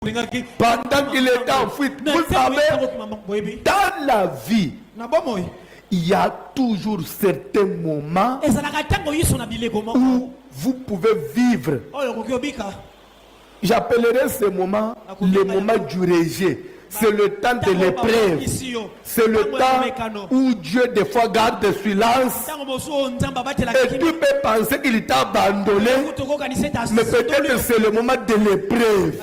Pendant qu'il était en fuite, vous savez, dans la vie, il y a toujours certains moments où vous pouvez vivre. J'appellerai ce moment le moment du rejet. C'est le temps de l'épreuve. C'est le temps où Dieu des fois garde le silence. Et tu peux penser qu'il t'a abandonné. Mais peut-être c'est le moment de l'épreuve.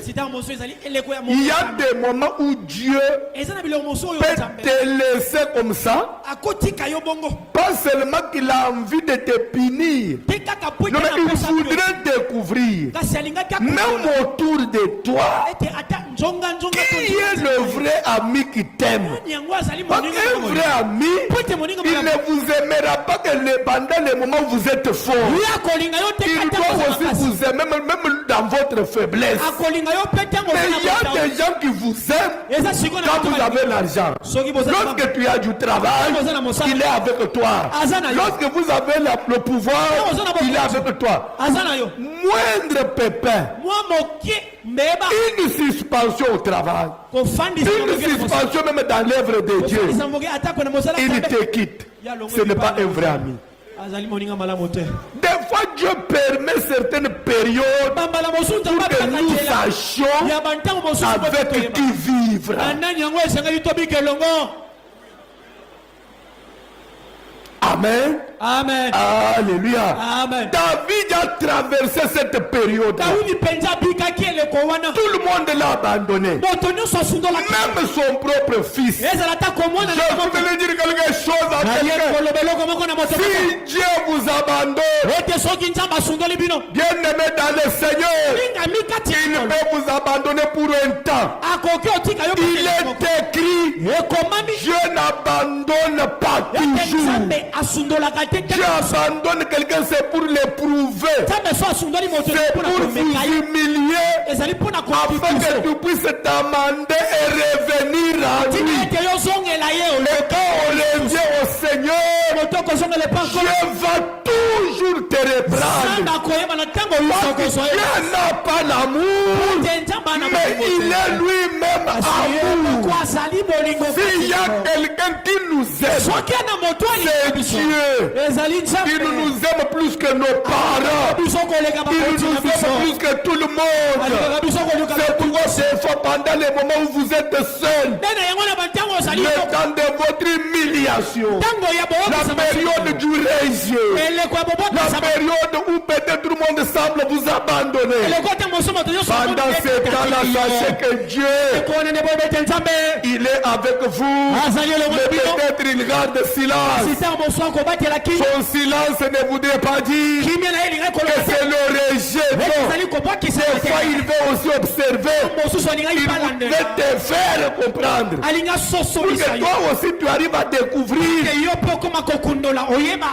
Il y a des moments où Dieu peut te laisser comme ça. Pas seulement qu'il a envie de te punir. Non, mais il voudrait découvrir. Même autour de toi, qui est le vrai ami qui t'aime. Parce qu'un vrai ami, il ne vous aimera pas que pendant les moments où vous êtes fort. Il doit aussi vous aimer même dans votre faiblesse. Mais il y a des gens qui vous aiment quand vous avez l'argent. Lorsque tu as du travail, il est avec toi. Lorsque vous avez le pouvoir, il est avec toi. Moindre pépin, une suspension au travail, une suspension même dans l'œuvre de Dieu, il te quitte. Ce n'est pas un vrai ami. Des fois, Dieu permet certaines périodes pour que nous sachions avec qui vivre. Amen. Amen. Alléluia. Amen. David a traversé cette période. Tout le monde l'a abandonné. Même son propre fils. Je voulais dire quelque chose à quelqu'un. Si Dieu vous abandonne, bien aimé dans le Seigneur, il peut vous abandonner pour un temps. Il est écrit, Dieu n'abandonne pas toujours. Dieu abandonne quelqu'un, c'est pour l'éprouver. C'est pour vous humilier afin que tu puisses t'amender et revenir à lui. Et quand on revient au Seigneur, Dieu va toujours te reprendre. Parce que Dieu n'a pas l'amour, mais il est lui-même amour. S'il y a quelqu'un qui nous aime, c'est Dieu. Il nous aime plus que nos parents. Il nous aime plus que tout le monde. C'est pourquoi des fois pendant les moments où vous êtes seul, le temps de votre humiliation, la période du rejet, la période où peut-être tout le monde semble vous abandonner. Pendant ce temps-là, sachez que Dieu, il est avec vous. Mais peut-être il garde silence. Son silence ne voudrait pas dire que c'est le rejet. Des fois, il veut aussi observer. Il veut te faire comprendre. Pour que toi aussi, tu arrives à découvrir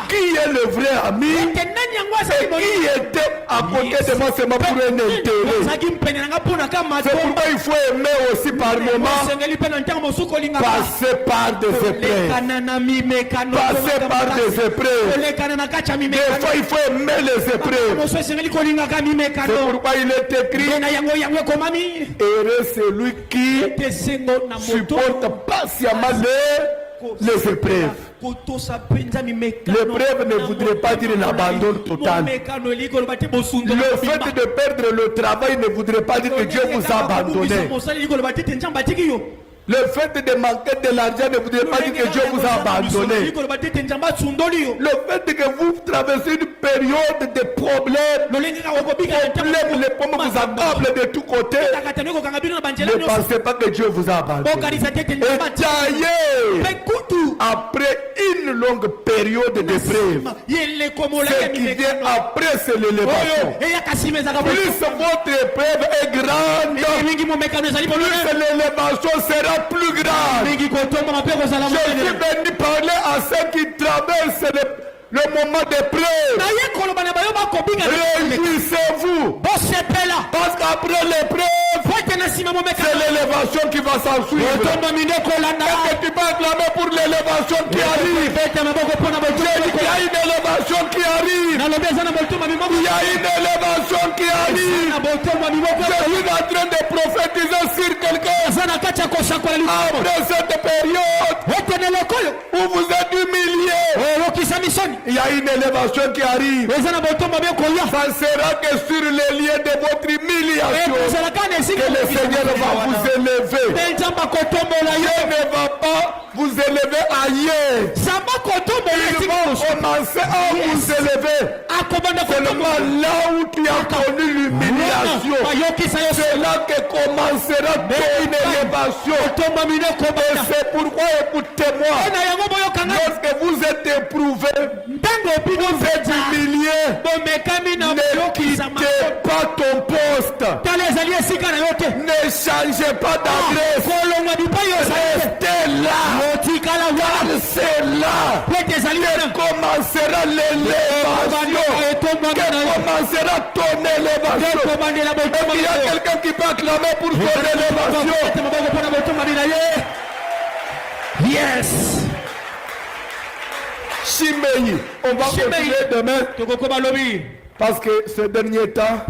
qui est le vrai ami et qui était à côté de moi seulement pour un intérêt. C'est pourquoi il faut aimer aussi par moments. Passer par des épreuves. Passer par des épreuves. Des fois, il faut aimer les épreuves. C'est pourquoi il est écrit, heureux celui qui supporte patiemment les épreuves. L'épreuve ne voudrait pas dire l'abandon total. Le fait de perdre le travail ne voudrait pas dire que Dieu vous a abandonné. Le fait de manquer de l'argent ne voudrait pas dire que Dieu vous a abandonné. Le fait que vous traversez une période de problèmes, les pommes vous accablent de tous côtés, ne pensez pas que Dieu vous a abandonné. Et d'ailleurs, après une longue période d'épreuve, ce qui vient après, c'est l'élévation. Plus votre épreuve est grande, plus l'élévation sera plus grave. Je suis venu parler à ceux qui traversent le moment d'épreuve. Réjouissez-vous. Parce qu'après l'épreuve, c'est l'élévation qui va s'ensuivre. Est-ce que tu peux acclamer pour l'élévation qui arrive? Il y a une élévation qui arrive. Il y a une élévation qui arrive. Je suis en train de prophétiser Après cette période où vous êtes humilié, il y a une élévation qui arrive. Ça sera que sur les liens de votre humiliation que le Seigneur va vous élever. Dieu ne va pas vous élever ailleurs. Il va commencer à vous élever seulement là où tu as connu l'humiliation. C'est là que commencera ton élévation. Et c'est pourquoi, écoutez-moi, lorsque vous êtes éprouvé, vous êtes humilié, ne quittez pas ton poste. Ne changez pas d'adresse. Restez là. Car c'est là que commencera l'élévation. Que commencera ton élévation. Et il y a quelqu'un qui peut acclamer pour son élévation. Yes. Shimei. On va continuer demain. Parce que ce dernier temps,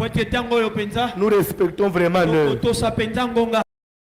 nous respectons vraiment l'heure.